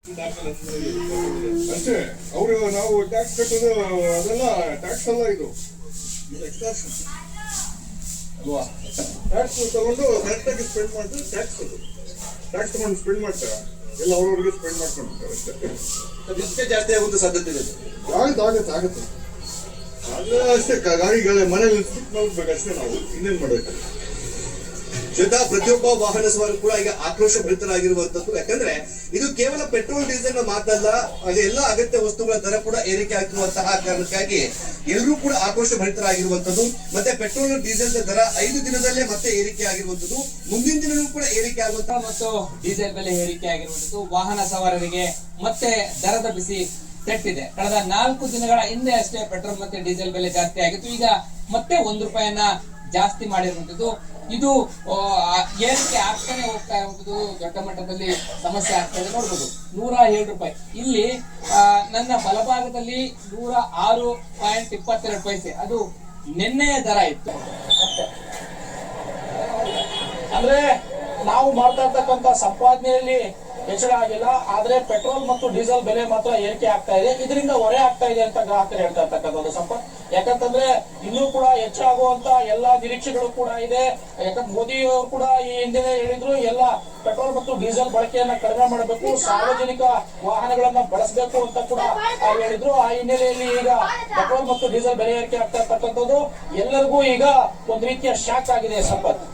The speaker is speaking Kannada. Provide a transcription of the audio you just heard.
ಅಷ್ಟೇ ಅವರು ನಾವು ಟ್ಯಾಕ್ಸ್ ಕಟ್ಟೋದು ಅದೆಲ್ಲ ಟ್ಯಾಕ್ಸ್ ಅಲ್ಲ, ಇದು ಎಕ್ಸ್ಟ್ರಾಕ್ಷನ್ ಅಲ್ವಾ? ಟ್ಯಾಕ್ಸ್ ತಗೊಂಡು ಕರೆಕ್ಟಾಗಿ ಸ್ಪೆಂಡ್ ಮಾಡಿದ್ರೆ ಟ್ಯಾಕ್ಸ್ ತಗೊಂಡು ಸ್ಪೆಂಡ್ ಮಾಡ್ತಾರೆ, ಎಲ್ಲ ಅವ್ರವ್ರಿಗೆ ಸ್ಪೆಂಡ್ ಮಾಡ್ಕೊಂಡಿರ್ತಾರೆ ಅಷ್ಟೇ. ಜಾಸ್ತಿ ಆಗುವಂತ ಸಾಧ್ಯತೆ ಇದೆ. ಆಗುತ್ತೆ ಆದ್ರೆ ಅಷ್ಟೇ, ಗಾಡಿಗಳ ಮನೇಲಿ ಮಲಗ್ಬೇಕು ಅಷ್ಟೇ, ನಾವು ಇನ್ನೇನ್ ಮಾಡ್ಬೇಕು. ಜೊತೆ ಪ್ರತಿಯೊಬ್ಬ ವಾಹನ ಸವಾರರು ಕೂಡ ಈಗ ಆಕ್ರೋಶ ಭರಿತರಾಗಿರುವಂತದ್ದು. ಯಾಕಂದ್ರೆ ಇದು ಕೇವಲ ಪೆಟ್ರೋಲ್ ಡೀಸೆಲ್ ಮಾತಲ್ಲ, ಹಾಗೆ ಎಲ್ಲ ಅಗತ್ಯ ವಸ್ತುಗಳ ದರ ಕೂಡ ಏರಿಕೆ ಆಗಿರುವಂತಹ ಕಾರಣಕ್ಕಾಗಿ ಎಲ್ಲರೂ ಕೂಡ ಆಕ್ರೋಶ ಭರಿತರಾಗಿರುವಂತದ್ದು. ಮತ್ತೆ ಪೆಟ್ರೋಲ್ ಡೀಸೆಲ್ ದರ 5 ದಿನದಲ್ಲೇ ಮತ್ತೆ ಏರಿಕೆ ಆಗಿರುವಂತದ್ದು, ಮುಂದಿನ ದಿನವೂ ಕೂಡ ಏರಿಕೆ ಆಗುವಂತಹ ಮತ್ತು ಡೀಸೆಲ್ ಬೆಲೆ ಏರಿಕೆ ಆಗಿರುವಂತದ್ದು ವಾಹನ ಸವಾರರಿಗೆ ಮತ್ತೆ ದರದ ಬಿಸಿ ತಟ್ಟಿದೆ. ಕಳೆದ 4 ದಿನಗಳ ಹಿಂದೆ ಅಷ್ಟೇ ಪೆಟ್ರೋಲ್ ಮತ್ತೆ ಡೀಸೆಲ್ ಬೆಲೆ ಜಾಸ್ತಿ ಆಗಿತ್ತು. ಈಗ ಮತ್ತೆ 1 ರೂಪಾಯಿಯನ್ನ ಜಾಸ್ತಿ ಮಾಡಿರುವಂತದ್ದು. ಇದು ಏರಿಕೆ ಆಗ್ತಾನೆ ಹೋಗ್ತಾ ಇರುವಂತದ್ದು, ದೊಡ್ಡ ಮಟ್ಟದಲ್ಲಿ ಸಮಸ್ಯೆ ಆಗ್ತಾ ಇದೆ. ನೋಡ್ಬೋದು 107 ರೂಪಾಯಿ. ಇಲ್ಲಿ ನನ್ನ ಬಲಭಾಗದಲ್ಲಿ 106.22 ಅದು ನಿನ್ನೆಯ ದರ ಇತ್ತು. ಅಂದ್ರೆ ನಾವು ಮಾಡ್ತಾ ಇರ್ತಕ್ಕಂಥ ಸಂಪಾದನೆಯಲ್ಲಿ ಹೆಚ್ಚಳ ಆಗಿಲ್ಲ, ಆದ್ರೆ ಪೆಟ್ರೋಲ್ ಮತ್ತು ಡೀಸೆಲ್ ಬೆಲೆ ಮಾತ್ರ ಏರಿಕೆ ಆಗ್ತಾ ಇದೆ. ಇದರಿಂದ ಹೊರೆ ಆಗ್ತಾ ಇದೆ ಅಂತ ಗ್ರಾಹಕರು ಹೇಳ್ತಾ ಇರ್ತಕ್ಕಂಥದ್ದು ಸಂಪತ್. ಯಾಕಂತಂದ್ರೆ ಇನ್ನೂ ಕೂಡ ಹೆಚ್ಚಾಗುವಂತ ಎಲ್ಲಾ ನಿರೀಕ್ಷೆಗಳು ಕೂಡ ಇದೆ. ಯಾಕಂದ್ರೆ ಮೋದಿ ಅವರು ಕೂಡ ಈ ಹಿಂದೆ ಹೇಳಿದ್ರು, ಎಲ್ಲ ಪೆಟ್ರೋಲ್ ಮತ್ತು ಡೀಸೆಲ್ ಬಳಕೆಯನ್ನ ಕಡಿಮೆ ಮಾಡಬೇಕು, ಸಾರ್ವಜನಿಕ ವಾಹನಗಳನ್ನ ಬಳಸಬೇಕು ಅಂತ ಕೂಡ ಹೇಳಿದ್ರು. ಆ ಹಿನ್ನೆಲೆಯಲ್ಲಿ ಈಗ ಪೆಟ್ರೋಲ್ ಮತ್ತು ಡೀಸೆಲ್ ಬೆಲೆ ಏರಿಕೆ ಆಗ್ತಾ ಇರ್ತಕ್ಕಂಥದ್ದು ಎಲ್ಲರಿಗೂ ಈಗ ಒಂದು ರೀತಿಯ ಶಾಕ್ ಆಗಿದೆ ಸಂಪತ್.